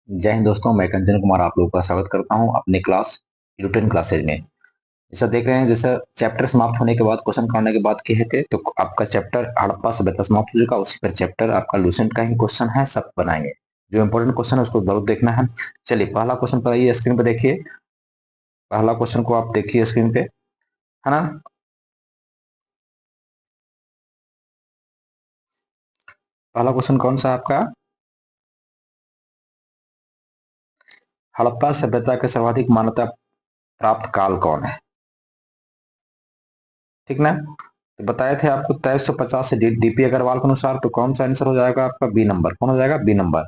जय हिंद दोस्तों, मैं कंचन कुमार आप लोगों का स्वागत करता हूं अपनी क्लास यूटेन क्लासेज में। जैसा देख रहे हैं, जैसा चैप्टर समाप्त होने के बाद क्वेश्चन करने के बाद किए थे, तो आपका चैप्टर हड़प्पा सभ्यता समाप्त हो चुका। उसी पर चैप्टर आपका लूसेंट का ही क्वेश्चन है, सब बनाएंगे। जो इंपॉर्टेंट क्वेश्चन है उसको जरूर देखना है। चलिए, पहला क्वेश्चन पर आइए, स्क्रीन पर देखिए। पहला क्वेश्चन को आप देखिए स्क्रीन पे, है ना। पहला क्वेश्चन कौन सा है आपका? हड़प्पा सभ्यता के सर्वाधिक मान्यता प्राप्त काल कौन है? ठीक ना। तो बताए थे आपको 2350 से डीपी अग्रवाल के अनुसार, तो कौन सा आंसर हो जाएगा आपका? B number. कौन हो जाएगा? B number.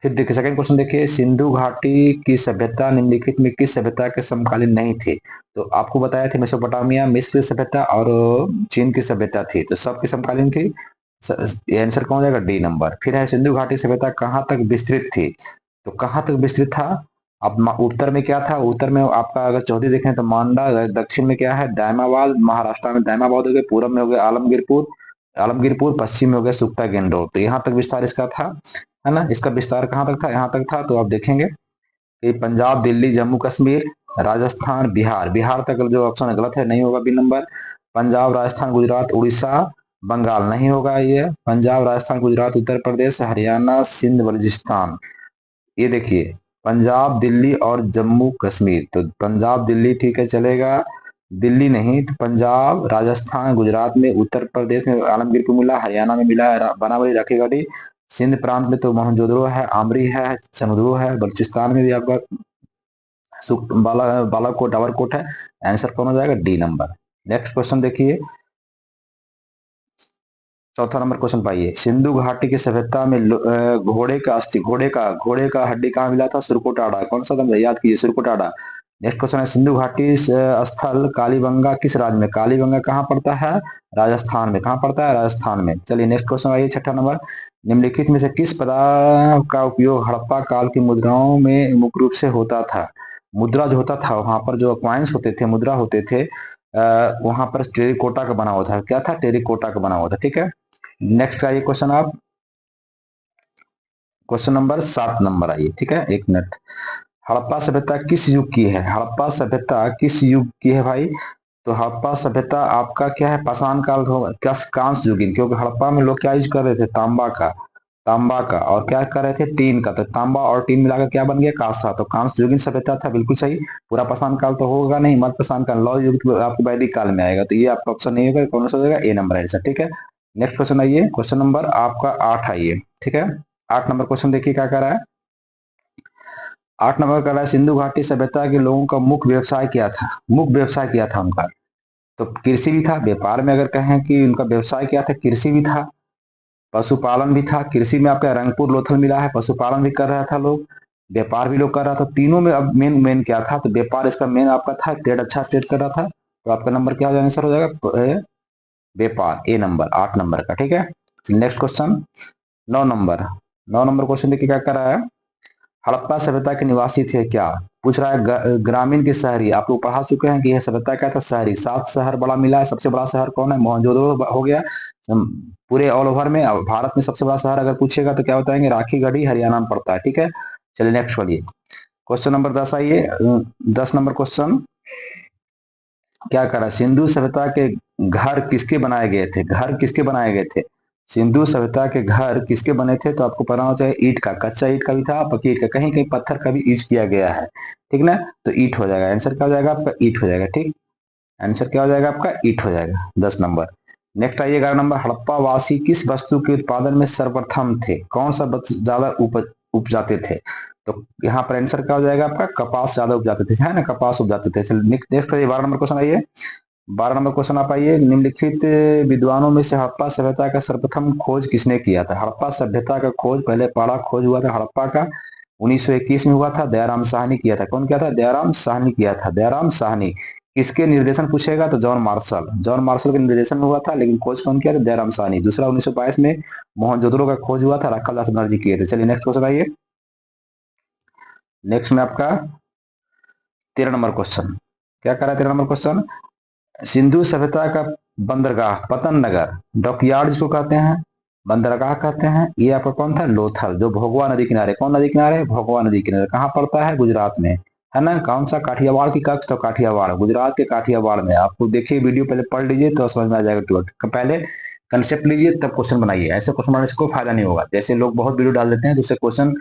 फिर देखिए सेकंड क्वेश्चन, देखिए सिंधु घाटी की सभ्यता निम्नलिखित में किस सभ्यता के समकालीन नहीं थी? तो आपको बताया थे मेसोपोटामिया, मिस्र सभ्यता और चीन की सभ्यता थी, तो सबकी समकालीन थी। आंसर कौन हो जाएगा? D number. फिर है सिंधु घाटी सभ्यता कहाँ तक विस्तृत थी? तो कहाँ तक विस्तृत था? अब उत्तर में क्या था? उत्तर में आपका अगर चौधरी देखें तो मांडा, दक्षिण में क्या है? दायमाबाद, महाराष्ट्र में दायमाबाद हो गया, पूर्व में हो गया आलमगीरपुर, आलमगीरपुर, पश्चिम में हो गया सुक्ता गेंडोर। तो यहाँ तक विस्तार इसका था, है ना। इसका विस्तार कहाँ तक था? यहाँ तक था। तो आप देखेंगे कि पंजाब, दिल्ली, जम्मू कश्मीर, राजस्थान, बिहार, बिहार तक जो ऑप्शन है गलत है, नहीं होगा बी नंबर। पंजाब, राजस्थान, गुजरात, उड़ीसा, बंगाल नहीं होगा ये। पंजाब, राजस्थान, गुजरात, उत्तर प्रदेश, हरियाणा, सिंध, बलूचिस्तान। ये देखिए, पंजाब, दिल्ली और जम्मू कश्मीर। तो पंजाब दिल्ली ठीक है, चलेगा। दिल्ली नहीं तो पंजाब, राजस्थान, गुजरात में, उत्तर प्रदेश में आलमगीर को मिला, हरियाणा में मिला है बनावली राखीगढ़ी। सिंध प्रांत में तो मोहनजोदड़ो है, आमरी है, समुद्रो है। बलूचिस्तान में भी आपका बालाकोट, डावरकोट है। आंसर कौन हो जाएगा? D number. नेक्स्ट क्वेश्चन देखिए, चौथा नंबर क्वेश्चन पाइए। सिंधु घाटी की सभ्यता में घोड़े का अस्थि, घोड़े का हड्डी कहाँ मिला था? सुरकोटाडा। कौन सा था? याद कीजिए, सुरकोटाडा। नेक्स्ट क्वेश्चन है, सिंधु घाटी स्थल कालीबंगा किस राज्य में? कालीबंगा कहाँ पड़ता है? राजस्थान में। कहाँ पड़ता है? राजस्थान में। चलिए नेक्स्ट क्वेश्चन आइए, छठा नंबर। निम्नलिखित में से किस पदार्थ का उपयोग हड़प्पा काल की मुद्राओं में मुख्य रूप से होता था? मुद्रा जो होता था वहां पर, जो क्वाइंस होते थे, मुद्रा होते थे, वहां पर टेरिकोटा का बना हुआ था। क्या था? टेरिकोटा का बना हुआ था। ठीक है। नेक्स्ट आइए क्वेश्चन आप, क्वेश्चन नंबर 7 आइए। ठीक है, एक मिनट। हड़प्पा सभ्यता किस युग की है? हड़प्पा सभ्यता किस युग की है भाई? तो हड़प्पा सभ्यता आपका क्या है? पाषाण काल होगा क्या? कांस्य युगीन, क्योंकि हड़प्पा में लोग क्या यूज कर रहे थे? तांबा का और क्या कर रहे थे? टीन का। तो तांबा और टीन मिलाकर क्या बन गया? कांसा। तो कांस्य युगीन सभ्यता था, बिल्कुल सही। पूरा पाषाण काल तो होगा नहीं, मध्य पाषाण काल, लौह युग तो आपको वैदिक काल में आएगा। तो ये आपका ऑप्शन नहीं होगा, कौन सा हो जाएगा? ए नंबर आंसर। ठीक है। नेक्स्ट क्वेश्चन आइए, क्वेश्चन नंबर आपका 8 आइए। ठीक है, 8 नंबर क्वेश्चन देखिए क्या कर रहा है। 8 नंबर कर रहा है, सिंधु घाटी सभ्यता के लोगों का मुख्य व्यवसाय क्या था? मुख्य व्यवसाय क्या था उनका? तो कृषि भी था, व्यापार में अगर कहें कि उनका व्यवसाय क्या था, कृषि भी था, पशुपालन भी था। कृषि में आपका रंगपुर लोथल मिला है, पशुपालन भी कर रहा था लोग, व्यापार भी लोग कर रहा था। तीनों में अब मेन मेन क्या था? तो व्यापार इसका मेन आपका था, ट्रेड अच्छा ट्रेड कर रहा था। तो आपका नंबर क्या हो जाएगा? आंसर हो जाएगा व्यापार, ए नंबर, 8 नंबर का। ठीक है। Next question 9 number. 9 number question देखिए क्या कर रहा है। हड़प्पा सभ्यता के निवासी थे क्या? पूछ रहा है ग्रामीण के शहरी। आप लोग पढ़ा चुके हैं कि यह सभ्यता क्या था? शहरी। 7 शहर बड़ा मिला है। सबसे बड़ा शहर कौन है? मोहनजोदड़ो हो गया। पूरे ऑल ओवर में भारत में सबसे बड़ा शहर अगर पूछेगा तो क्या बताएंगे? राखीगढ़ी, हरियाणा में पड़ता है। ठीक है। चलिए नेक्स्ट पढ़िए, क्वेश्चन नंबर 10 आइए। 10 नंबर क्वेश्चन क्या करा? सिंधु सभ्यता के घर किसके बनाए गए थे? घर किसके बनाए गए थे? सिंधु सभ्यता के घर किसके बने थे? तो आपको पता होना चाहिए, ईंट का, कच्चा ईंट का भी था, पक्की ईंट का, कहीं कहीं पत्थर का भी यूज किया गया है। ठीक ना। तो ईंट हो जाएगा, आंसर क्या हो जाएगा आपका? ईंट हो जाएगा। ठीक, आंसर क्या हो जाएगा आपका? ईंट हो जाएगा, 10 नंबर। नेक्स्ट आइए 11 नंबर। हड़प्पा वासी किस वस्तु के उत्पादन में सर्वप्रथम थे? कौन सा ज्यादा उपजाते थे? तो यहाँ पर आंसर क्या हो जाएगा आपका? कपास ज्यादा उपजाते थे, है ना, कपास उपजाते थे। चलिए नेक्स्ट 12 नंबर क्वेश्चन आइए। 12 नंबर क्वेश्चन आप आइए। निम्नलिखित विद्वानों में से हड़प्पा सभ्यता का सर्वप्रथम खोज किसने किया था? हड़प्पा सभ्यता का खोज, पहले पहला खोज हुआ था हड़प्पा का 1921 में हुआ था। दयाराम साहनी किया था। कौन किया था? दयाराम साहनी किया था। दयाराम साहनी। किसके निर्देशन पूछेगा तो जॉन मार्शल। जॉन मार्शल के निर्देशन में हुआ था, लेकिन खोज कौन किया था? दयाराम साहनी। दूसरा 1922 में मोहनजोदड़ो का खोज हुआ था, राखालदास बनर्जी किए थे। चलिए नेक्स्ट क्वेश्चन आइए। नेक्स्ट में आपका 13 नंबर क्वेश्चन क्या कर रहा है? 13 नंबर क्वेश्चन, सिंधु सभ्यता का बंदरगाह, पतन नगर, डॉकयार्ड जिसको कहते हैं, बंदरगाह कहते हैं। ये आपका कौन था? लोथल, जो भोगवा नदी किनारे, कौन नदी किनारे? भोगवा नदी किनारे। कहाँ पड़ता है? गुजरात में, है ना। कौन सा? काठियावाड़ की कक्ष, तो काठियावाड़, गुजरात के काठियावाड़ में। आपको देखिए वीडियो पहले पढ़ लीजिए तो समझ में आ जाएगा ट्वेल्थ। पहले कंसेप्ट लीजिए तब क्वेश्चन बनाइए, ऐसे क्वेश्चन बनाने से कोई फायदा नहीं होगा। जैसे लोग बहुत वीडियो डाल देते हैं तो उससे क्वेश्चन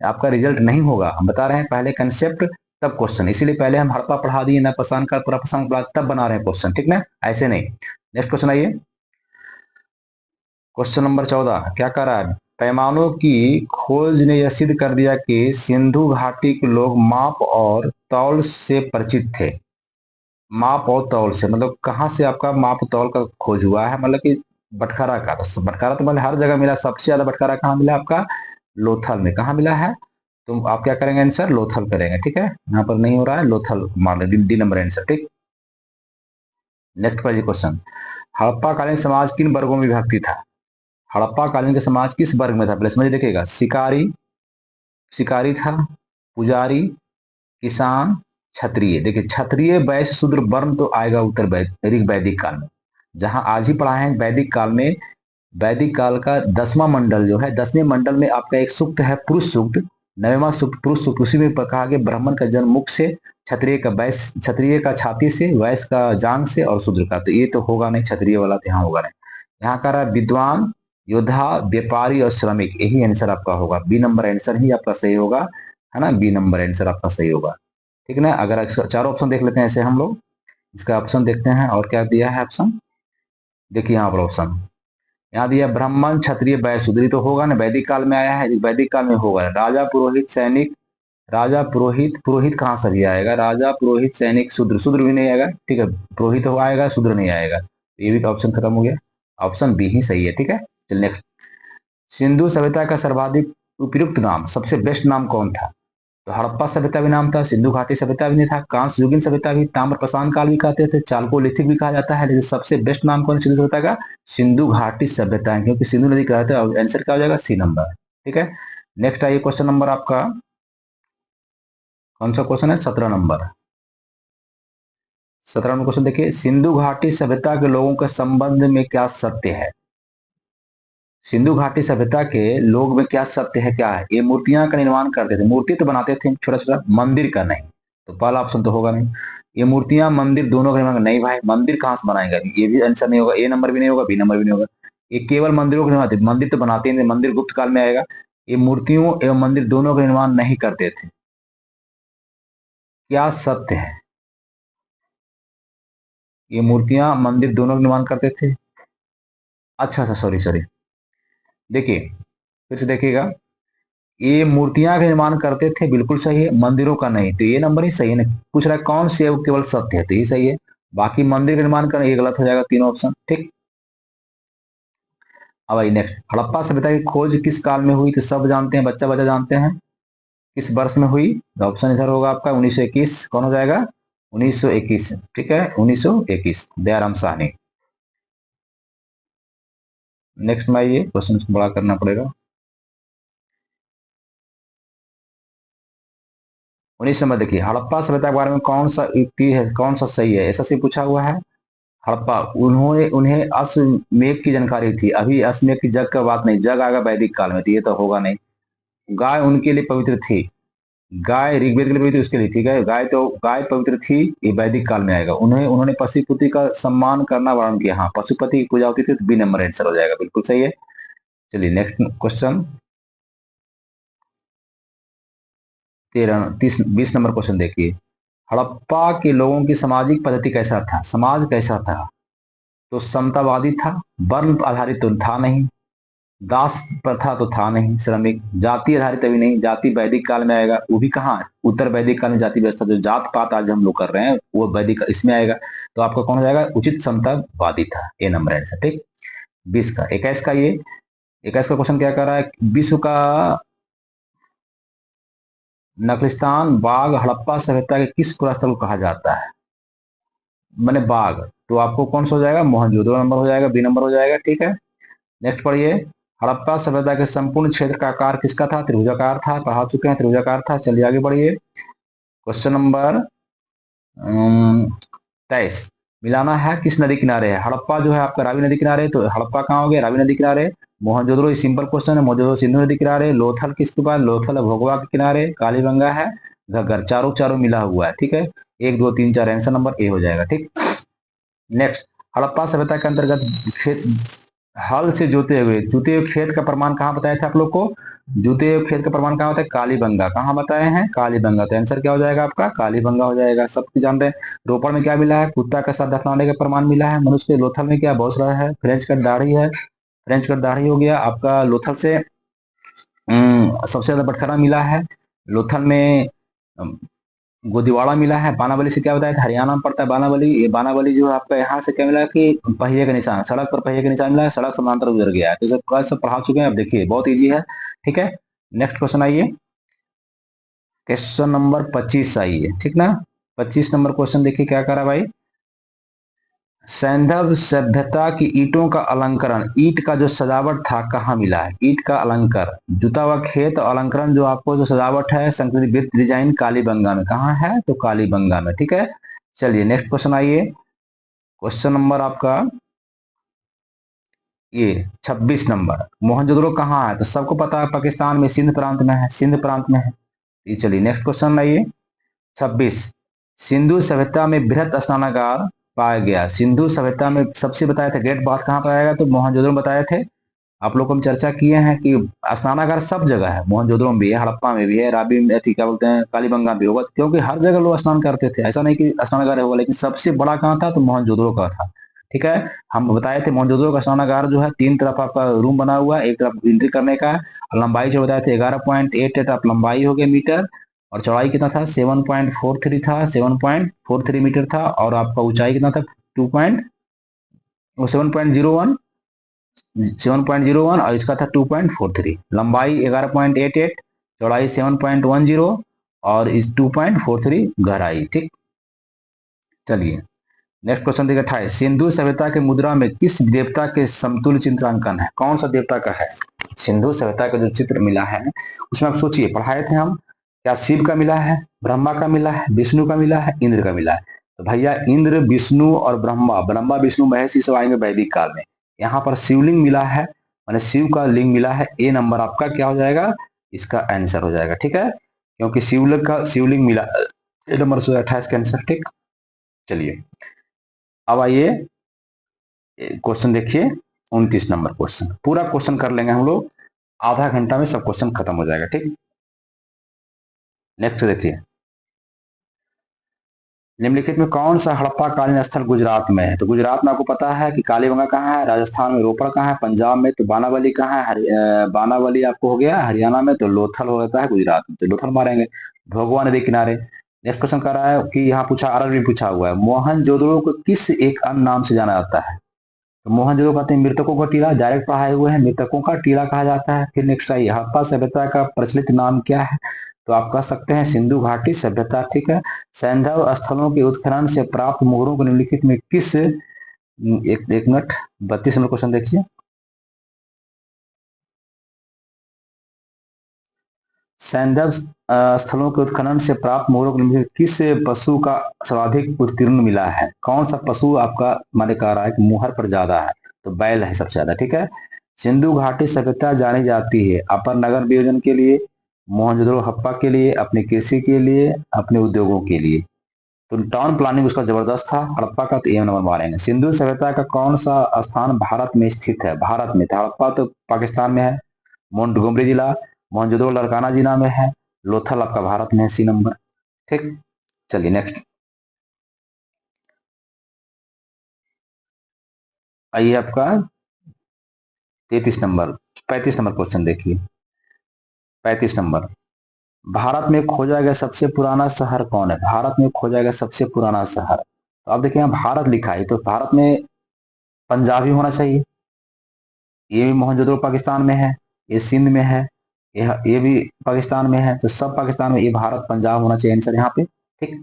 आपका रिजल्ट नहीं होगा। हम बता रहे हैं पहले कंसेप्ट तब क्वेश्चन, इसीलिए पहले हम हड़प्पा पढ़ा दिए ना, पसान का पूरा पसान पढ़ा, तब बना रहे हैं क्वेश्चन, ठीक ना, ऐसे नहीं। नेक्स्ट क्वेश्चन आइए, क्वेश्चन नंबर 14 क्या कर रहा है? पैमानों की खोज ने यह सिद्ध कर दिया कि सिंधु घाटी के लोग माप और तौल से परिचित थे। माप और तौल से मतलब कहाँ से आपका माप तौल का खोज हुआ है? मतलब कि बटखरा का। तो बटखरा तो मतलब हर जगह मिला, सबसे ज्यादा बटखरा कहाँ मिला आपका? लोथल में। कहाँ मिला है? तो आप क्या करेंगे? आंसर लोथल करेंगे, ठीक है। यहाँ पर नहीं हो रहा है, लोथल मान लो, डी नंबर आंसर, ठीक। नेक्स्ट क्वेश्चन, हड़प्पा कालीन समाज किन वर्गों में विभक्ति था? हड़प्पा कालीन के समाज किस वर्ग में था? प्लस में देखिएगा, शिकारी, शिकारी था, पुजारी, किसान, क्षत्रिय। देखिए क्षत्रिय, वैश्य, शूद्र, वर्ण तो आएगा उत्तर वैदिक काल में। जहां आज ही पढ़ा है वैदिक काल में, वैदिक काल का 10वां मंडल जो है, 10वें मंडल में आपका एक सूक्त है पुरुष सूक्त, 9वां सूक्त पुरुष सूक्त। उसी में कहा गया ब्राह्मण का जन्म मुख से, क्षत्रिय का वैश्य, क्षत्रिय का छाती से, वैश्य का जांग से और शूद्र का। तो ये तो होगा नहीं, क्षत्रिय वाला तो यहाँ होगा नहीं। यहाँ कह रहा है विद्वान, योद्धा, व्यापारी और श्रमिक, यही आंसर आपका होगा। बी नंबर आंसर ही आपका सही होगा, है ना। बी नंबर आंसर आपका सही होगा, ठीक ना। अगर चारों ऑप्शन देख लेते हैं ऐसे हम लोग, इसका ऑप्शन देखते हैं और क्या दिया है ऑप्शन। देखिए यहाँ पर ऑप्शन यहाँ दिया ब्राह्मण, क्षत्रिय, वैश्य, शूद्र, तो होगा ना, वैदिक काल में आया है, वैदिक काल में होगा। राजा, पुरोहित, सैनिक, राजा, पुरोहित, पुरोहित कहाँ से भी आएगा? राजा, पुरोहित, सैनिक, शूद्र, शूद्र भी नहीं आएगा, ठीक है। पुरोहित हो आएगा, शूद्र नहीं आएगा। ये भी तो ऑप्शन खत्म हो गया, ऑप्शन बी ही सही है, ठीक है। चलिए नेक्स्ट, सिंधु सभ्यता का सर्वाधिक उपयुक्त नाम, सबसे बेस्ट नाम कौन था? तो हड़प्पा सभ्यता भी नाम था, सिंधु घाटी सभ्यता भी नहीं था, कांस्य युगीन सभ्यता भी, ताम्रप्रसान काल भी कहते थे, चालकोलिथिक भी कहा जाता है, लेकिन सबसे बेस्ट नाम कौन सिंधु सभ्यता का? सिंधु घाटी सभ्यता है, क्योंकि सिंधु नदी कहते हैं। आंसर क्या हो जाएगा? सी नंबर, ठीक है। नेक्स्ट आइए क्वेश्चन नंबर आपका, कौन सा क्वेश्चन है? 17 नंबर। 17 नंबर क्वेश्चन देखिए, सिंधु घाटी सभ्यता के लोगों के संबंध में क्या सत्य है? सिंधु घाटी सभ्यता के लोग में क्या सत्य है, क्या है? ये मूर्तियां का निर्माण करते थे, मूर्ति तो बनाते थे छोटा छोटा, मंदिर का नहीं। तो पहला ऑप्शन तो होगा नहीं। ये मूर्तियां मंदिर दोनों का निर्माण नहीं भाई, मंदिर कहाँ से बनाएगा? ये भी आंसर नहीं होगा, ए नंबर भी नहीं होगा, बी नंबर भी नहीं होगा। ये केवल मंदिरों का निर्माण, मंदिर तो बनाते नहीं, मंदिर गुप्त काल में आएगा। ये मूर्तियों एवं मंदिर दोनों का निर्माण नहीं करते थे। क्या सत्य है? ये मूर्तियां मंदिर दोनों का निर्माण करते थे। अच्छा अच्छा, सॉरी सॉरी, देखिए फिर से देखिएगा, ये मूर्तियां का निर्माण करते थे, बिल्कुल सही है, मंदिरों का नहीं। तो ये नंबर ही सही है ना। पूछ रहा है कौन से केवल सत्य है, तो ये सही है। बाकी मंदिर का निर्माण करना ये गलत हो जाएगा, तीनों ऑप्शन, ठीक। अब आई नेक्स्ट, हड़प्पा सभ्यता की खोज किस काल में हुई? तो सब जानते हैं, बच्चा बच्चा जानते हैं। किस वर्ष में हुई? ऑप्शन इधर होगा आपका 1921, कौन हो जाएगा? 1921, ठीक है, 1921, दयाराम साहनी। नेक्स्ट में आइए, क्वेश्चन बड़ा करना पड़ेगा। 19 नंबर देखिए, हड़प्पा सभ्यता के बारे में कौन सा युक्ति है, कौन सा सही है? ऐसा से पूछा हुआ है। हड़प्पा, उन्होंने उन्हें अश्वमेध की जानकारी थी। अभी अश्वमेध की जग का बात नहीं, जग आएगा वैदिक काल में, तो ये तो होगा नहीं। गाय उनके लिए पवित्र थी, गाय ऋग्वेद के लिए पवित्र, उसके लिए, ठीक है। गाय तो गाय पवित्र थी, ये वैदिक काल में आएगा। उन्होंने पशुपति का सम्मान करना वर्ण किया। हाँ, पशुपति की पूजा होती थी, तो बी नंबर आंसर हो जाएगा, बिल्कुल सही है। चलिए नेक्स्ट क्वेश्चन, 20 नंबर क्वेश्चन देखिए, हड़प्पा के लोगों की सामाजिक पद्धति कैसा था, समाज कैसा था? तो समतावादी था, वर्ण आधारित तो था नहीं, दास प्रथा तो था नहीं, श्रमिक, जाति आधारित अभी नहीं, जाति वैदिक काल में आएगा, वो भी कहाँ? उत्तर वैदिक काल में जाति व्यवस्था, जो जात पात आज हम लोग कर रहे हैं वो वैदिक इसमें आएगा। तो आपका कौन हो जाएगा? उचित समतावादी था, ए नंबर आंसर, ठीक। 20 का 21 का, ये 21 का क्वेश्चन क्या कर रहा है? विश्व का नखलिस्तान बाग हड़प्पा सभ्यता के किस पुरास्थल को कहा जाता है? मैंने बाग, तो आपको कौन सा हो जाएगा? मोहनजोदड़ो नंबर हो जाएगा, बी नंबर हो जाएगा, ठीक है। नेक्स्ट पढ़िए, हड़प्पा सभ्यता के संपूर्ण क्षेत्र का आकार किसका था? त्रिभुजाकार था, पढ़ा चुके हैं, त्रिभुजाकार था। चलिए आगे बढ़िए, क्वेश्चन नंबर 23, मिलाना है किस नदी किनारे है? हड़प्पा जो है आपका रावी नदी किनारे, तो हड़प्पा कहाँ हो गया? रावी नदी किनारे। मोहनजोदड़ो सिंपल क्वेश्चन है। मोहनजोदड़ो सिंधु नदी किनारे, लोथल किसके पास, लोथल है भोगवा के किनारे, कालीबंगा है घग्गर, चारों चारों मिला हुआ है। ठीक है, 1 2 3 4 आंसर नंबर ए हो जाएगा। ठीक, नेक्स्ट, हड़प्पा सभ्यता के अंतर्गत खेत हल से जुते हुए खेत का प्रमाण कहाँ बताया था आप लोग को? जुते हुए खेत का प्रमाण कहाँ होता है? कालीबंगा। कहाँ बताए हैं? कालीबंगा। तो आंसर क्या हो जाएगा आपका? कालीबंगा हो जाएगा। सब जान रहे हैं। रोपड़ में क्या मिला है? कुत्ता का साथ दफनाने का प्रमाण मिला है। मनुष्य के लोथल में क्या भौसला है? फ्रेंच कट दाढ़ी है। फ्रेंच कट दाढ़ी हो गया आपका। लोथल से सबसे ज्यादा बटखरा मिला है। लोथल में गोदीवाड़ा मिला है। बानावली से क्या बताया था? हरियाणा में पड़ता है बानावली। ये बानावली जो है आपका यहाँ से क्या मिला कि पहिए का निशान, सड़क पर पहिए का निशान मिला है, सड़क समांतर गुजर गया है। तो सब पढ़ा चुके हैं। अब देखिए बहुत इजी है। ठीक है, नेक्स्ट क्वेश्चन आइए, क्वेश्चन नंबर 25 आइए। ठीक ना, 25 नंबर क्वेश्चन देखिए क्या करा भाई। सैंधव सभ्यता की ईंटों का अलंकरण, ईंट का जो सजावट था कहाँ मिला है? ईंट का अलंकर, जुता हुआ खेत अलंकरण जो आपको जो सजावट है संस्कृति वृत्त डिजाइन कालीबंगा में। कहाँ है? तो कालीबंगा में। ठीक है, चलिए नेक्स्ट क्वेश्चन आइए। क्वेश्चन नंबर आपका ये 26 नंबर, मोहनजोदड़ो कहाँ है? तो सबको पता है पाकिस्तान में, सिंध प्रांत में है, सिंध प्रांत में है। ये चलिए नेक्स्ट क्वेश्चन आइए 26, सिंधु सभ्यता में बृहत स्नानागार पाया गया। सिंधु सभ्यता में सबसे बताया था ग्रेट बाथ कहाँ पाया गया? तो मोहनजोदड़ो में बताए थे। आप लोग को हम चर्चा किए हैं कि स्नानागार सब जगह है, मोहनजोदड़ो में भी है, हड़प्पा में भी है, राबी में क्या बोलते हैं, कालीबंगा भी होगा, क्योंकि हर जगह लोग स्नान करते थे। ऐसा नहीं कि स्नानागार होगा, लेकिन सबसे बड़ा कहाँ था? तो मोहनजोदड़ो का था। ठीक है, हम बताए थे मोहनजोदड़ो का स्नानागार जो है 3 तरफ आपका रूम बना हुआ है, एक तरफ एंट्री करने का है। लंबाई जो बताए थे 11.88 आप लंबाई हो गया मीटर, और चौड़ाई कितना था? 7.43 था, 7.43 मीटर था, और आपका ऊंचाई कितना था? 7.01, 7.01, और इसका था 2.43। लंबाई 11.88, चौड़ाई 7.10, और इस 2.43 गहराई। ठीक, चलिए नेक्स्ट क्वेश्चन देखिए 28, सिंधु सभ्यता के मुद्रा में किस देवता के समतुल्य चित्रांकन है? कौन सा देवता का है? सिंधु सभ्यता का जो चित्र मिला है उसमें आप सोचिए, पढ़ाए थे हम, क्या शिव का मिला है, ब्रह्मा का मिला है, विष्णु का मिला है, इंद्र का मिला है? तो भैया इंद्र, विष्णु और ब्रह्मा, ब्रह्मा विष्णु महेश ये सब आएंगे वैदिक काल में। यहाँ पर शिवलिंग मिला है, मैंने शिव का लिंग मिला है। ए नंबर आपका क्या हो जाएगा? इसका आंसर हो जाएगा। ठीक है, क्योंकि शिवलिंग मिला, ए नंबर 28 का आंसर। ठीक, चलिए अब आइए क्वेश्चन देखिए 29 नंबर क्वेश्चन, पूरा क्वेश्चन कर लेंगे हम लोग, आधा घंटा में सब क्वेश्चन खत्म हो जाएगा। ठीक, नेक्स्ट देखिए, निम्नलिखित में कौन सा हड़प्पा कालीन स्थल गुजरात में है? तो गुजरात में आपको पता है कि कालीबंगा कहाँ है, राजस्थान में रोपड़ कहाँ है, पंजाब में तो बानावली कहाँ है, बानावली आपको हो गया, हरियाणा में तो लोथल हो जाता है, गुजरात में तो लोथल मारेंगे, भोगवा नदी किनारे। नेक्स्ट क्वेश्चन कर रहा है कि यहाँ पूछा, आरर भी पूछा हुआ है, मोहनजोदड़ो को किस एक अन्य नाम से जाना जाता है? तो मोहनजोदड़ो कहते हैं मृतकों का टीला, डायरेक्ट पढ़ाए हुए हैं, मृतकों का टीला कहा जाता है। फिर नेक्स्ट आइए, हड़प्पा सभ्यता का प्रचलित नाम क्या है? तो आप कह सकते हैं सिंधु घाटी सभ्यता। ठीक है, सैंधव स्थलों के उत्खनन से प्राप्त मोहरों को निम्नलिखित में किस, एक मिनट, 32 नंबर क्वेश्चन देखिए, सैंधव स्थलों के उत्खनन से प्राप्त मोहरों को निम्नलिखित किस पशु का सर्वाधिक उत्कीर्ण मिला है? कौन सा पशु आपका माने कह रहा है कि मुहर पर ज्यादा है? तो बैल है सबसे ज्यादा। ठीक है, सिंधु घाटी सभ्यता जानी जाती है अपर नगर नियोजन के लिए, मोहनजोदड़ो हड़प्पा के लिए, अपनी कृषि के लिए, अपने उद्योगों के लिए। तो टाउन प्लानिंग उसका जबरदस्त था। हड़प्पा का तो ए नंबर मारेंगे। सिंधु सभ्यता का कौन सा स्थान भारत में स्थित है? भारत में था, हड़प्पा तो पाकिस्तान में है, मोंटगोमरी जिला, मोहनजोदड़ो लड़काना जिला में है, लोथल आपका भारत में है, सी नंबर। ठीक, चलिए नेक्स्ट आइए आपका 33 नंबर, 35 नंबर क्वेश्चन देखिए, 35 नंबर, भारत में खोजा गया सबसे पुराना शहर कौन है? भारत में खोजा गया सबसे पुराना शहर, तो आप देखिए यहाँ भारत लिखा है, तो भारत में पंजाब ही होना चाहिए। ये भी मोहनजोदड़ो पाकिस्तान में है, ये सिंध में है, ये भी पाकिस्तान में है, तो सब पाकिस्तान में, ये भारत पंजाब होना चाहिए आंसर यहाँ पे। ठीक,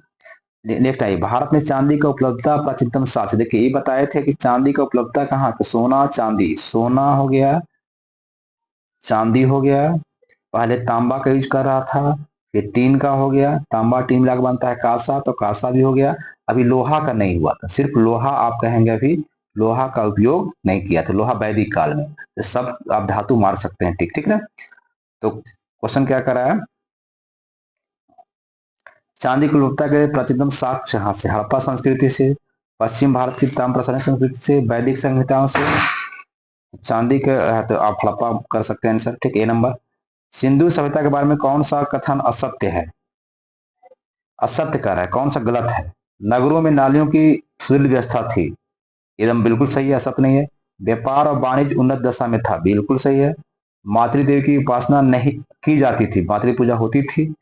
नेक्स्ट आइए, भारत में चांदी का उपलब्धता प्राचीनतम साक्ष्य। देखिए ये बताए थे कि चांदी का उपलब्धता कहाँ, तो सोना चांदी, सोना हो गया, चांदी हो गया, पहले तांबा का यूज कर रहा था, फिर टीन का हो गया, तांबा टीन मिला के बनता है कांसा, तो कांसा भी हो गया। अभी लोहा का नहीं हुआ था, सिर्फ लोहा आप कहेंगे अभी लोहा का उपयोग नहीं किया था, लोहा वैदिक काल में। तो सब आप धातु मार सकते हैं, ठीक ठीक ना। तो क्वेश्चन क्या कर रहा है, चांदी की उपलब्धता के प्राचीनतम साक्ष्य कहाँ से, हड़प्पा संस्कृति से, पश्चिम भारत की ताम्र प्रसारण संस्कृति से, वैदिक संहिताओं से। चांदी के है तो आप हड़प्पा कर सकते हैं आंसर, ठीक, ए नंबर। सिंधु सभ्यता के बारे में कौन सा कथन असत्य है, असत्य कर रहा है, कौन सा गलत है। नगरों में नालियों की सुदृढ़ व्यवस्था थी, एकदम बिल्कुल सही है, असत्य नहीं है। व्यापार और वाणिज्य उन्नत दशा में था, बिल्कुल सही है। मातृदेव की उपासना नहीं की जाती थी, मातृ पूजा होती थी।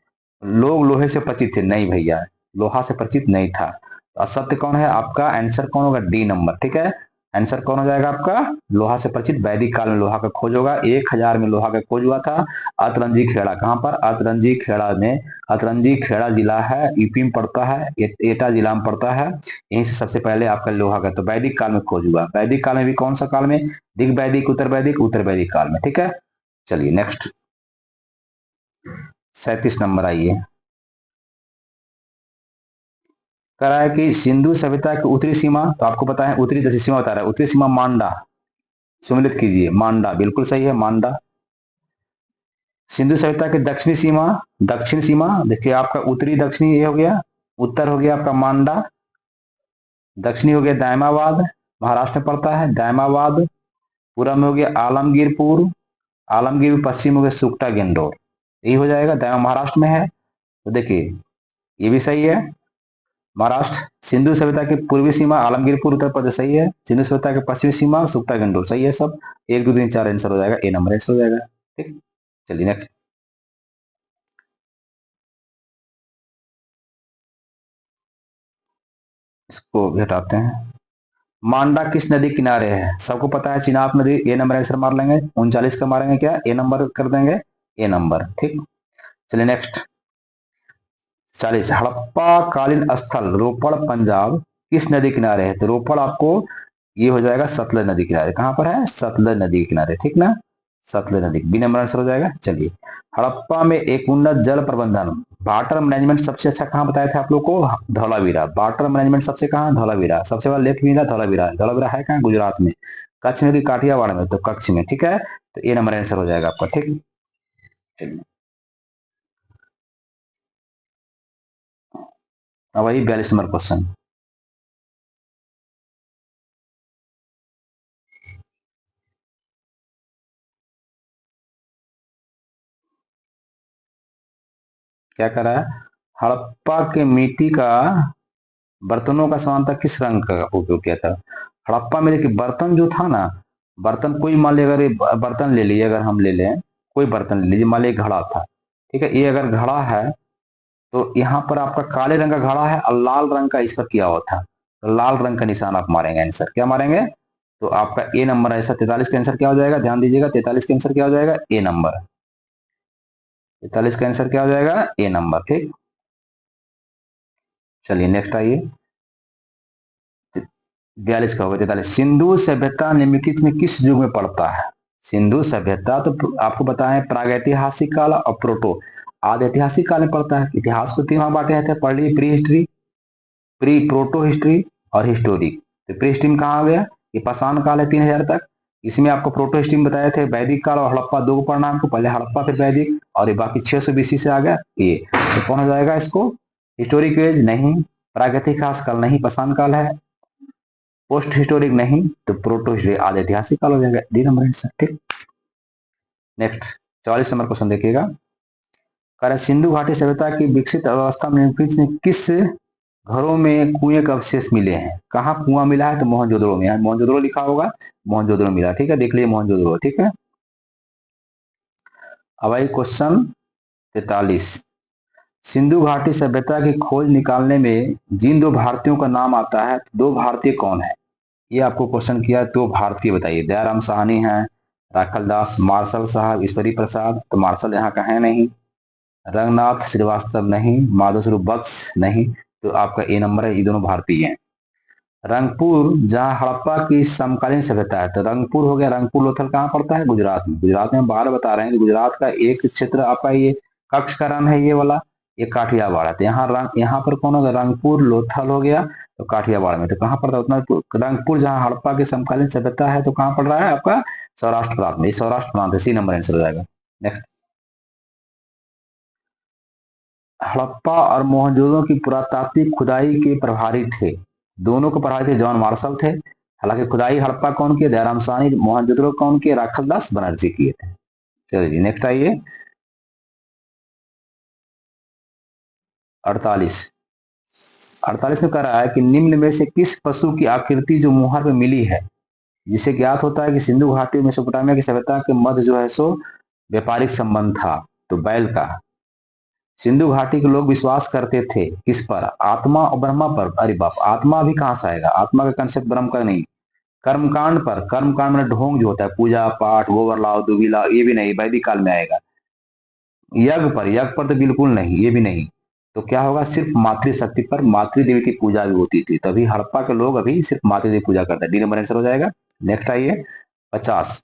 लोग लोहे से परिचित थे, नहीं भैया, लोहा से परिचित नहीं था। तो असत्य कौन है, आपका आंसर कौन होगा, डी नंबर, ठीक है। आंसर कौन हो जाएगा आपका, लोहा से परिचित, वैदिक काल में लोहा का खोज होगा। 1000 में लोहा का खोज हुआ था। अतरंजी खेड़ा, कहां पर, अतरंजी खेड़ा में, अतरंजी खेड़ा जिला है, यूपी में पड़ता है, एटा जिला में पड़ता है। यहीं से सबसे पहले आपका लोहा का तो वैदिक काल में खोज हुआ। वैदिक काल में भी कौन सा काल में, दिग वैदिक, उत्तर वैदिक, उत्तर वैदिक काल में, ठीक है। चलिए नेक्स्ट 37 नंबर आइए। कह रहा है कि सिंधु सभ्यता की उत्तरी सीमा, तो आपको पता है उत्तरी दक्षिण सीमा बता रहा है, उत्तरी सीमा मांडा, सम्मिलित कीजिए, मांडा, बिल्कुल सही है, मांडा। सिंधु सभ्यता की दक्षिणी सीमा, दक्षिण सीमा देखिए आपका उत्तरी दक्षिणी ये हो गया, उत्तर हो गया आपका मांडा, दक्षिणी हो गया दायमाबाद, महाराष्ट्र में पड़ता है दायमाबाद, पूरब में हो गया आलमगीरपुर, आलमगीर, पश्चिम हो गया सुकटा गेंडोर, यही हो जाएगा, दायमा महाराष्ट्र में है। तो देखिए ये भी सही है, महाराष्ट्र। सिंधु सभ्यता की पूर्वी सीमा आलमगीरपुर उत्तर प्रदेश, सही है। सिंधु सभ्यता की पश्चिमी सीमा सुकटा गंडोर, सही है सब। 1 2 3 4 आंसर हो जाएगा, ए नंबर आंसर हो जाएगा, ठीक। चलिए नेक्स्ट, इसको हटाते हैं। मांडा किस नदी किनारे है, सबको पता है चिनाब नदी, ए नंबर आंसर मार लेंगे। 39 का मारेंगे क्या, ए नंबर कर देंगे, ए नंबर, ठीक। चलिए नेक्स्ट 40, हड़प्पा कालीन स्थल रोपड़ पंजाब किस नदी किनारे है, तो रोपड़ आपको ये हो जाएगा सतलज नदी किनारे, कहां पर है, सतलज नदी के किनारे, ठीक ना, सतलज नदी, बी नंबर आंसर हो जाएगा। चलिए हड़प्पा में एक उन्नत जल प्रबंधन, वाटर मैनेजमेंट सबसे अच्छा कहां बताया था आप लोग को, धौलावीरा, वाटर मैनेजमेंट सबसे कहां, धौलावीरा, सबसे बड़ा लेफ्ट में धौलावीरा, धौलावीरा है कहां, गुजरात में। कच्छ में कि काठियावाड़ में, तो कच्छ में, ठीक है। तो ए नंबर आंसर हो जाएगा आपका, ठीक। चलिए अब वही 42 नंबर क्वेश्चन, क्या कर रहा है, हड़प्पा के मिट्टी का बर्तनों का सामान्यतः किस रंग का उपयोग किया था। हड़प्पा में देखिए बर्तन जो था ना, बर्तन कोई मान लीजिए, अगर ये बर्तन ले लीजिए, अगर हम ले लें कोई बर्तन ले लीजिए, मान लीजिए घड़ा था, ठीक है, ये अगर घड़ा है तो यहाँ पर आपका काले रंग का घड़ा है और लाल रंग का इस पर किया हुआ था, तो लाल रंग का निशान आप मारेंगे, आंसर क्या मारेंगे, तो आपका ए नंबर ऐसा 43 का आंसर क्या हो जाएगा, ध्यान दीजिएगा 43 का आंसर क्या हो जाएगा, ए नंबर, 43 का आंसर क्या हो जाएगा, ए नंबर, ठीक। चलिए नेक्स्ट आइए, 42 का होगा 43, सिंधु सभ्यता निम्नलिखित में किस युग में पड़ता है, सिंधु सभ्यता तो आपको बताएं प्रागैतिहासिक काल और प्रोटो आदि ऐतिहासिक काल में पड़ता है। इतिहास को 3 बांटे जाते हैं, पढ़ लीजिए, pre history, pre proto history और हिस्टोरिक। तो प्री हिस्ट्री में कहाँ आ गया, ये पाषाण काल है 3000 तक, इसमें आपको प्रोटो हिस्ट्री में बताए थे वैदिक काल और हड़प्पा, दो को पढ़ना हमको, पहले हड़प्पा फिर वैदिक, और ये बाकी 600 BC से आ गया ये, तो कौन हो जाएगा इसको, हिस्टोरिक एज नहीं, प्रागैतिक काल नहीं, पाषाण काल है, पोस्ट हिस्टोरिक नहीं, तो प्रोटो हिस्टोरिक आदि ऐतिहासिक काल हो जाएगा, डी नंबर आंसर, ठीक। नेक्स्ट 44 नंबर क्वेश्चन देखिएगा, कारण सिंधु घाटी सभ्यता की विकसित अवस्था में निम्नलिखित में किस घरों में कुएं के अवशेष मिले हैं, कहाँ कुआं मिला है, तो मोहनजोदड़ो में, मोहनजोदड़ो लिखा होगा, मोहनजोदड़ो मिला, ठीक है, देख लीजिए मोहनजोदड़ो, ठीक है। अब आई क्वेश्चन 43, सिंधु घाटी सभ्यता की खोज निकालने में जिन 2 भारतीयों का नाम आता है, 2 भारतीय कौन है, ये आपको क्वेश्चन किया, 2 भारतीय बताइए, दयाराम साहनी है, राखल दास, मार्शल साहब, ईश्वरी प्रसाद, तो मार्शल यहाँ का है नहीं, रंगनाथ श्रीवास्तव नहीं, माधव स्वरूप बख्श नहीं, तो आपका ए नंबर है, ये दोनों भारतीय हैं। रंगपुर जहाँ हड़प्पा की समकालीन सभ्यता है, तो रंगपुर हो गया, रंगपुर लोथल कहाँ पड़ता है, गुजरात में, गुजरात में बार बता रहे हैं कि गुजरात का एक क्षेत्र आपका ये कक्ष का रन है ये वाला, ये काठियावाड़ है। तो यहाँ पर कौन होगा, रंगपुर लोथल हो गया, तो काठियावाड़ में। तो कहाँ पड़ता है उतना, रंगपुर जहाँ हड़प्पा की समकालीन सभ्यता है, तो कहाँ पड़ रहा है आपका, सौराष्ट्र प्रांत में। सौराष्ट्र प्रांत है, सी नंबर आंसर हो जाएगा। नेक्स्ट, हड़प्पा और मोहनजोदड़ो की पुरातात्विक खुदाई के प्रभारी थे, दोनों को प्रभारी थे, जॉन मार्शल थे। हालांकि खुदाई हड़प्पा कौन किए, दयाराम साहनी। मोहनजोदड़ो कौन किए, राखलदास बनर्जी किए थे। चलिए नेक्स्ट आइए, 48। 48 में कह रहा है कि निम्न में से किस पशु की आकृति जो मुहर में मिली है, जिसे ज्ञात होता है कि सिंधु घाटी में मेसोपोटामिया की सभ्यता के मध्य जो है सो व्यापारिक संबंध था। तो बैल का। सिंधु घाटी के लोग विश्वास करते थे किस पर, आत्मा और ब्रह्मा पर। अरे बाप, आत्मा भी कहां से आएगा, आत्मा का कंसेप्ट ब्रह्म का नहीं। कर्मकांड पर, कर्मकांड में ढोंग जो होता है, पूजा पाठ, गोबर लाओ दुबी लाओ, ये भी नहीं, वैदिक काल में आएगा। यज्ञ पर तो बिल्कुल नहीं, ये भी नहीं। तो क्या होगा, सिर्फ मातृशक्ति पर, मातृदेवी की पूजा भी होती थी। तभी हड़प्पा के लोग अभी सिर्फ मातृदेवी पूजा करते हैं। डी नंबर आंसर हो जाएगा। नेक्स्ट आइए, 50।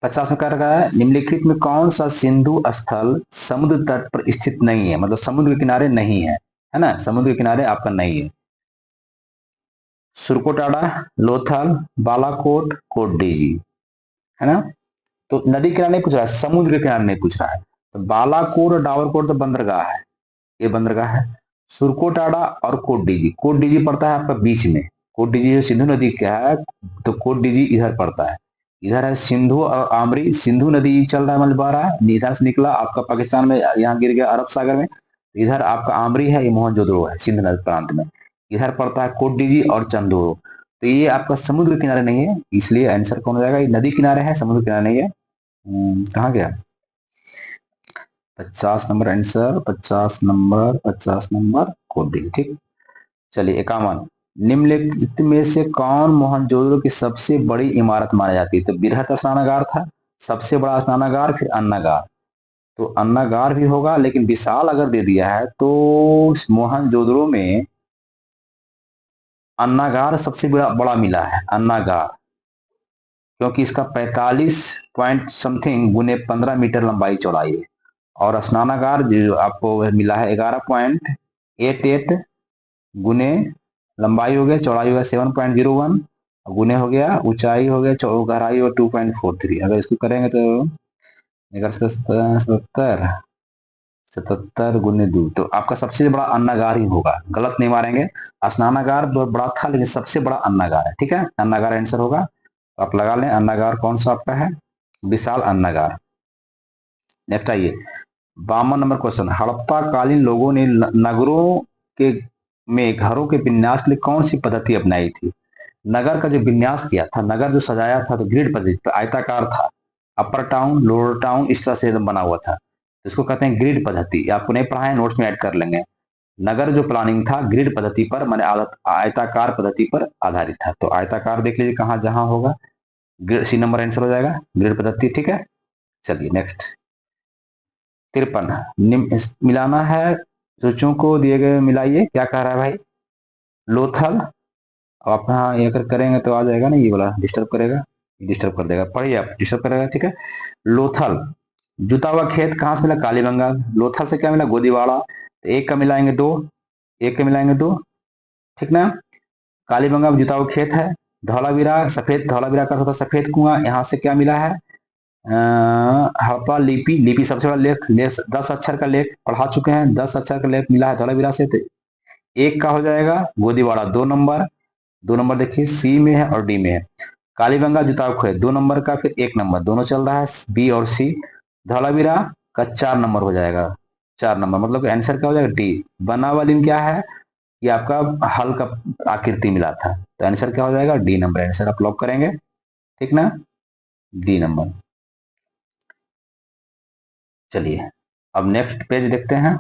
50 में क्या रखा है, निम्नलिखित में कौन सा सिंधु स्थल समुद्र तट पर स्थित नहीं है, मतलब समुद्र के किनारे नहीं है ना, समुद्र के किनारे आपका नहीं है। सुरकोटाडा, लोथल, बालाकोट, कोटडीजी, है ना। तो नदी किनारे नहीं पूछ रहा है, समुद्र के किनारे नहीं पूछ रहा है। तो बालाकोट और डावरकोट तो बंदरगाह है, ये बंदरगाह है। सुरकोटाडा और कोटडीजी, कोटडीजी पड़ता है आपका बीच में। कोटडीजी जो सिंधु नदी का है, तो कोटडीजी इधर पड़ता है। इधर है सिंधु और आमरी, सिंधु नदी चल रहा है, मलबा है, इधर से निकला आपका पाकिस्तान में, यहाँ गिर गया अरब सागर में। इधर आपका आमरी है, ये मोहनजोदड़ो है सिंधु नदी प्रांत में। इधर पड़ता है कोटडीजी और चंदोरो। तो ये आपका समुद्र किनारे नहीं है, इसलिए आंसर कौन हो जाएगा, ये नदी किनारे है, समुद्र किनारे नहीं है। कहाँ गया, 50 नंबर आंसर, 50 नंबर, 50 नंबर कोडी, ठीक। चलिए 51। निम्नलिखित में से कौन मोहनजोदड़ो की सबसे बड़ी इमारत मानी जाती है, तो बृहत स्नानागार था, सबसे बड़ा स्नानागार, फिर अन्नागार। तो अन्नागार भी होगा, लेकिन विशाल अगर दे दिया है तो मोहनजोदड़ो में अन्नागार सबसे बड़ा बड़ा मिला है, अन्नागार, क्योंकि इसका 45 पॉइंट समथिंग गुने 15 मीटर लंबाई चौड़ाई है। और स्नानागार जो आपको मिला है 11.88 गुने लंबाई हो गया, चौड़ाई हो गया 7.01, गुने हो गया ऊंचाई हो गया, गहराई हो 2.43। अगर इसको करेंगे तो 77 77 गुने 2, तो आपका सबसे बड़ा अन्नागार ही होगा, गलत नहीं मारेंगे। स्नानागार बहुत बड़ा था, लेकिन सबसे बड़ा अन्नागार है, ठीक है, अन्नागार आंसर होगा। तो आप लगा लें, अन्नागार कौन सा आपका है, विशाल अन्नागार। नेक्स्ट आइए, 52 नंबर क्वेश्चन, हड़प्पा कालीन लोगों ने नगरों के में घरों के विन्यास के लिए कौन सी पद्धति अपनाई थी। नगर का जो विन्यास किया था, नगर जो सजाया था, तो ग्रिड पद्धति पर, आयताकार था, अपर टाउन लोअर टाउन इस तरह से बना हुआ था, तो इसको कहते हैं ग्रिड पद्धति। आपको नहीं पढ़ा है, नोट्स में ऐड कर लेंगे। नगर जो प्लानिंग था ग्रिड पद्धति पर, मैंने आयताकार पद्धति पर आधारित था। तो आयताकार देख लीजिए कहाँ जहां होगा, सी नंबर आंसर हो जाएगा, ग्रिड पद्धति, ठीक है। चलिए नेक्स्ट, 53। मिलाना है, सूचियों को दिए गए मिलाइए, क्या कह रहा है भाई, लोथल। अब आप यहाँ ये अगर करेंगे तो आ जाएगा ना, ये वाला डिस्टर्ब करेगा, डिस्टर्ब कर देगा, पढ़िए आप, डिस्टर्ब करेगा, ठीक है। लोथल, जुता हुआ खेत कहाँ से मिला, कालीबंगाल। लोथल से क्या मिला, गोदीवाड़ा। तो एक का मिलाएंगे दो, एक का मिलाएंगे दो, ठीक ना। कालीबंगाल जुता हुआ खेत है। धौलावीरा, सफेद, धौलावीरा का होता सफेद कुआं, यहाँ से क्या मिला है, हड़प्पा लिपि, लिपि सबसे बड़ा लेख, 10 अक्षर का लेख पढ़ा चुके हैं, 10 अक्षर का लेख मिला है धौलावीरा से। तो एक का हो जाएगा गोदीवाड़ा, 2 नंबर, 2 नंबर देखिए सी में है और डी में है। कालीबंगा जुताव खेत 2 नंबर का, फिर 1 नंबर, दोनों चल रहा है बी और सी। धौलावीरा का 4 नंबर हो जाएगा, 4 नंबर, मतलब आंसर क्या हो जाएगा, डी। बनावलीन क्या है, ये आपका हल का आकृति मिला था, तो आंसर क्या हो जाएगा, डी नंबर आंसर आप लॉक करेंगे, ठीक ना, डी नंबर। चलिए अब नेक्स्ट पेज देखते हैं।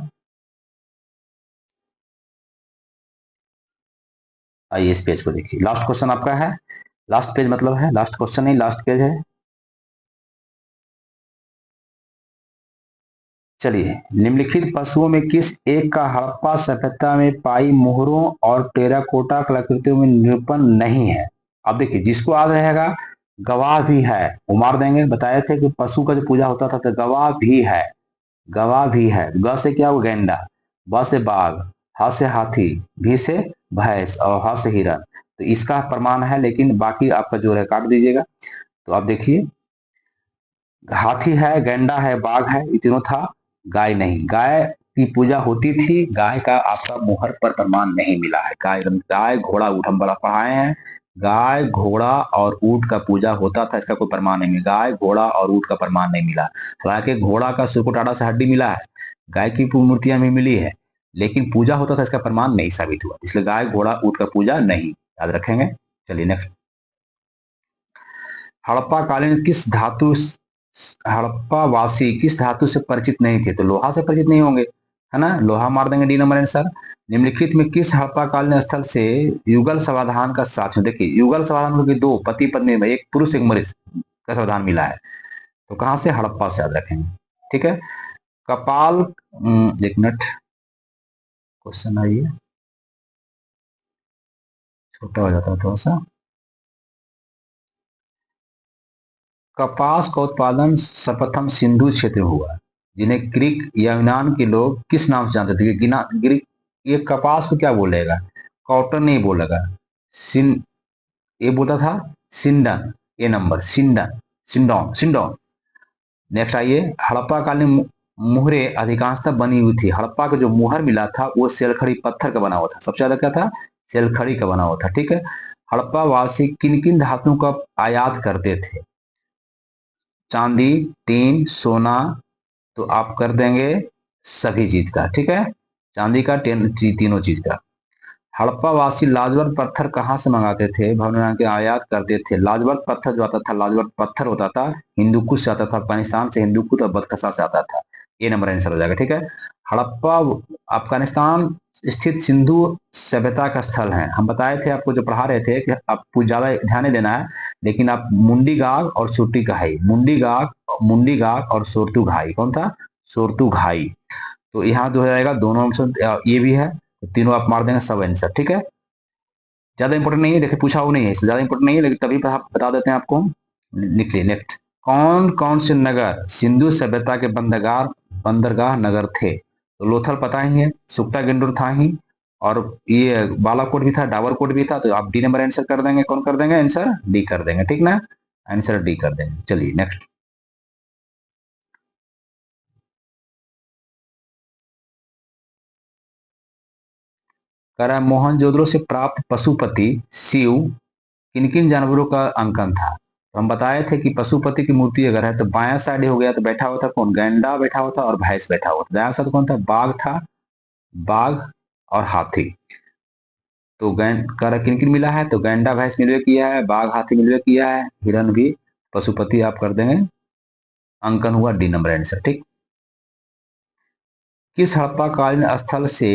आइए इस पेज को देखिए, लास्ट क्वेश्चन आपका है, लास्ट पेज मतलब है, लास्ट क्वेश्चन नहीं, लास्ट पेज है। चलिए, निम्नलिखित पशुओं में किस एक का हड़प्पा सभ्यता में पाई मोहरों और टेराकोटा कलाकृतियों में निरूपण नहीं है। अब देखिए, जिसको याद रहेगा गवाह भी है, वो मार देंगे। बताए थे कि पशु का जो पूजा होता था तो गवाह भी है, गवाह भी है। ग से क्या वो गेंडा, ब से बाघ, ह से हाथी, भी से भैंस और ह से हिरण। तो इसका प्रमाण है, लेकिन बाकी आपका जो है काट दीजिएगा। तो आप देखिए, हाथी है, गेंडा है, बाघ है, ये तीनों था। गाय नहीं, गाय की पूजा होती थी, गाय का आपका मुहर पर प्रमाण नहीं मिला है। गाय गाय घोड़ा ऊँट हम बड़ा पढ़ाए हैं, गाय घोड़ा और ऊँट का पूजा होता था, इसका कोई प्रमाण नहीं मिला। गाय घोड़ा और ऊँट का प्रमाण नहीं मिला। हालांकि घोड़ा का सुकुटाड़ा से हड्डी मिला है, गाय की मूर्तियां भी मिली है, लेकिन पूजा होता था इसका प्रमाण नहीं साबित हुआ, इसलिए गाय घोड़ा ऊँट का पूजा नहीं, याद रखेंगे। चलिए नेक्स्ट। हड़प्पा कालीन किस धातु, हड़प्पा वासी किस धातु से परिचित नहीं थे? तो लोहा से परिचित नहीं होंगे, है ना, लोहा मार देंगे, डी नंबर आंसर। निम्नलिखित में किस हड़प्पा कालीन स्थल से युगल समाधान का साक्ष्य? देखिए युगल समाधान में दो पति पत्नी में, एक पुरुष एक मरीज का समाधान मिला है, तो कहां से? हड़प्पा से, याद रखेंगे। ठीक है। कपाल, एक मिनट, क्वेश्चन आइए, छोटा हो जाता है थोड़ा सा। कपास का उत्पादन सर्वप्रथम सिंधु क्षेत्र में हुआ, जिन्हें ग्रीक या यूनान के लोग किस नाम से जानते थे? ग्रीक, ये कपास को क्या बोलेगा? कॉटन नहीं बोलेगा, सिन, ये बोलता था सिंडन, ए नंबर सिंडन, सिंडोन, सिंडोन। नेक्स्ट आइए, हड़प्पा कालीन मुहरे अधिकांशतः बनी हुई थी। हड़प्पा का जो मुहर मिला था वो सेलखड़ी पत्थर का बना हुआ था, सबसे ज्यादा क्या था? सेलखड़ी का बना हुआ था। ठीक है। हड़प्पा वासी किन किन धातुओं का आयात करते थे? चांदी, टीन, सोना। तो आप कर देंगे सभी चीज का, ठीक है, चांदी का, तीनों चीज का। हड़प्पा वासी लाजवत पत्थर कहाँ से मंगाते थे? भवन के आयात करते थे। लाजवत पत्थर जो आता था, लाजवत पत्थर होता था, हिंदुकुश से आता था, अफगानिस्तान से हिंदुकुश और बदकसा से आता था। ये नंबर आंसर हो जाएगा। ठीक है। हड़प्पा अफगानिस्तान स्थित सिंधु सभ्यता का स्थल है। हम बताए थे आपको, जो पढ़ा रहे थे कि आपको ज्यादा ध्यान देना है, लेकिन आप मुंडी गाग और सुरती घाई, मुंडी गाग और सोरतू घाई, कौन था? सोरतू घाई। तो यहाँ जो हो जाएगा दोनों ऑप्शन, ये भी है, तो तीनों आप मार देंगे सब आंसर। ठीक है। ज्यादा इंपॉर्टेंट नहीं है, देखिए पूछा वो नहीं है, ज्यादा इंपॉर्टेंट नहीं है, लेकिन तभी बता देते हैं आपको। लिखिए नेक्स्ट। कौन कौन से नगर सिंधु सभ्यता के बंदरगाह नगर थे? तो लोथल पता ही है, सुक्ता गिंडूर था ही, और ये बालाकोट भी था, डावरकोट भी था। तो आप डी नंबर आंसर कर देंगे, कौन कर देंगे आंसर? डी कर देंगे, ठीक ना, आंसर डी कर देंगे। चलिए नेक्स्ट। कह रहा है मोहनजोदड़ो से प्राप्त पशुपति शिव किन किन जानवरों का अंकन था? तो हम बताए थे कि पशुपति की मूर्ति अगर है तो बाया साइड हो गया, तो बैठा हुआ था कौन? गैंडा बैठा हुआ था और भैंस बैठा हुआ था। दाया साइड कौन था? बाघ था, बाघ और हाथी। तो किन किन मिला है? तो गैंडा भैंस मिलवे किया है, बाघ हाथी मिलवे किया है, हिरन भी, पशुपति आप कर देंगे, अंकन हुआ डी नंबर आंसर। ठीक। किस हड़प्पाकालीन स्थल से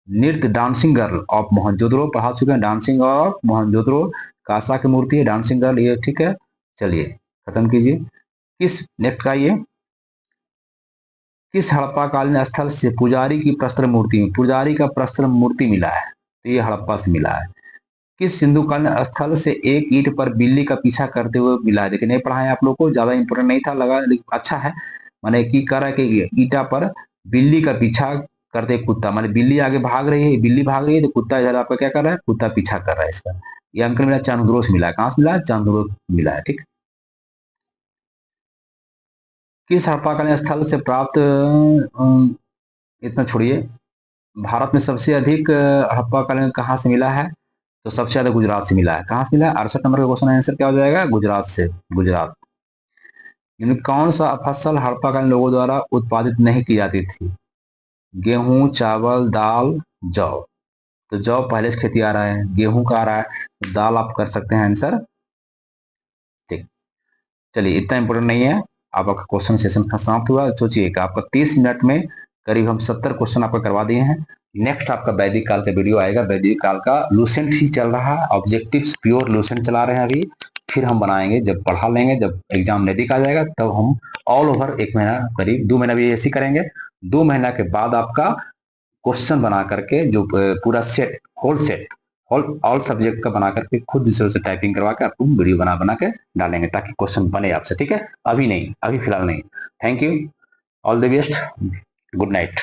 नृत्य डांसिंग गर्ल ऑफ मोहनजोदड़ो पढ़ा चुके हैं? डांसिंग ऑफ मोहनजोदड़ो कासा की मूर्ति है, डांसिंग गर्ल ये, ठीक है। चलिए खत्म कीजिए। किस, नेक्स्ट का ये, किस हड़प्पाकालीन स्थल से पुजारी की प्रस्तर मूर्ति, पुजारी का प्रस्तर मूर्ति मिला है? तो ये हड़प्पा से मिला है। किस सिंधु कालीन स्थल से एक ईंट पर बिल्ली का पीछा करते हुए मिला है? देखिए नहीं पढ़ाए आप लोग को, ज्यादा इंपोर्टेंट नहीं था लगा, लेकिन अच्छा है। माने की कर रहा है कि ईटा पर बिल्ली का पीछा करते कुत्ता, माने बिल्ली आगे भाग रही है, बिल्ली भाग रही है, तो कुत्ता इधर आपका क्या कर रहा है? कुत्ता पीछा कर रहा है इसका। ये अंकल मिला, चांदग्रोस मिला है, कहां से मिला है? चांदग्रोस मिला है। ठीक। किस हड़प्पाकालीन स्थल से प्राप्त, इतना छोड़िए, भारत में सबसे अधिक हड़प्पाकालीन कहाँ से मिला है? तो सबसे ज्यादा गुजरात से मिला है। कहां से मिला है? 68 नंबर का क्वेश्चन आंसर क्या हो जाएगा? गुजरात से, गुजरात। यानी कौन सा फसल हड़प्पाकालीन लोगों द्वारा उत्पादित नहीं की जाती थी? गेहूं, चावल, दाल, जौ। तो जौ पहले से खेती आ रहा है, गेहूं का आ रहा है, तो दाल आप कर सकते हैं आंसर। ठीक। चलिए इतना इंपोर्टेंट नहीं है। अब आपका क्वेश्चन सेशन समाप्त हुआ। सोचिए कि आपका 30 मिनट में करीब हम 70 क्वेश्चन आपका करवा दिए हैं। नेक्स्ट आपका वैदिक काल का वीडियो आएगा। वैदिक काल का लूसेंट ही चल रहा है, ऑब्जेक्टिव्स प्योर लूसेंट चला रहे हैं अभी। फिर हम बनाएंगे, जब पढ़ा लेंगे, जब एग्जाम नजदीक आ जाएगा, तब हम ऑल ओवर 1 महीना, करीब 2 महीना भी ऐसे करेंगे। 2 महीना के बाद आपका क्वेश्चन बना करके जो पूरा set, whole set all subject का बना करके खुद दूसरों से टाइपिंग करवा के आपको वीडियो बना के डालेंगे ताकि क्वेश्चन बने आपसे, ठीक है? अभी नहीं, अभी फिलहाल नहीं। Thank you, all the best, good night.